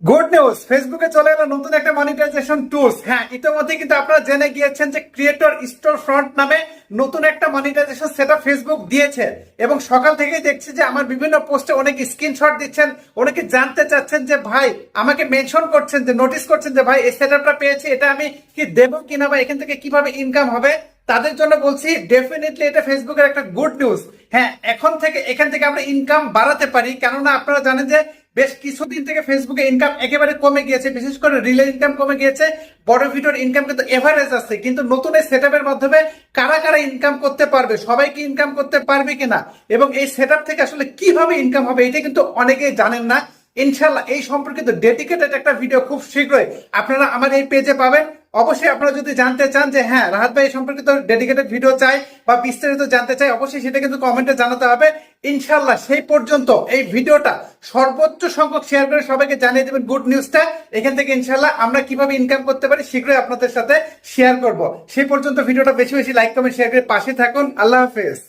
Good news, ফেসবুকে চলে এলো নতুন একটা মনিটাইজেশন টুলস। হ্যাঁ, ইতিমধ্যে কিন্তু আপনারা জেনে গিয়েছেন যে ক্রিয়েটর স্টোর ফ্রন্ট নামে নতুন একটা মনিটাইজেশন সেটআপ ফেসবুক দিয়েছে। এবং সকাল থেকেই দেখছি যে আমার বিভিন্ন পোস্টে অনেক স্ক্রিনশট দিচ্ছেন, অনেকে জানতে চাচ্ছেন যে ভাই, আমাকে মেনশন করছেন, যে নোটিস করছেন যে ভাই এই সেটআপটা পেয়েছি, এটা আমি কি দেবো কিনা বা এখান থেকে কিভাবে ইনকাম হবে। তাদের জন্য বলছি ডেফিনেটলি এটা ফেসবুকের একটা গুড নিউজ। হ্যাঁ, এখান থেকে আমরা ইনকাম বাড়াতে পারি, কেননা আপনারা জানেন যে বেশ কিছুদিন থেকে ফেসবুকে ইনকাম একেবারে কমে গিয়েছে, বিশেষ করে রিলের ইনকাম কমে গিয়েছে। বড় ভিডিওর ইনকাম কিন্তু এভারেজ আছে, কিন্তু নতুন এই সেটআপের মাধ্যমে কারা কারা ইনকাম করতে পারবে, সবাই কি ইনকাম করতে পারবে কিনা, এবং এই সেটআপ থেকে আসলে কিভাবে ইনকাম হবে, এটা কিন্তু অনেকেই জানেন না। ইনশাল্লাহ এই সম্পর্কিত ডেডিকেটেড একটা ভিডিও খুব শীঘ্রই আপনারা আমার এই পেজে পাবেন। অবশ্যই আপনারা যদি জানতে চান যে হ্যাঁ রাহাত ভাই এই সম্পর্কিত ডেডিকেটেড ভিডিও চাই বা বিস্তারিত জানতে চাই, অবশ্যই সেটা কিন্তু কমেন্টে জানাতে হবে। ইনশাল্লাহ সেই পর্যন্ত এই ভিডিওটা সর্বোচ্চ সংখ্যক শেয়ার করে সবাইকে জানিয়ে দেবেন গুড নিউজটা। এখান থেকে ইনশাল্লাহ আমরা কিভাবে ইনকাম করতে পারি শীঘ্রই আপনাদের সাথে শেয়ার করব। সেই পর্যন্ত ভিডিওটা বেশি বেশি লাইক কমেন্ট শেয়ার করে পাশে থাকুন। আল্লাহ হাফেজ।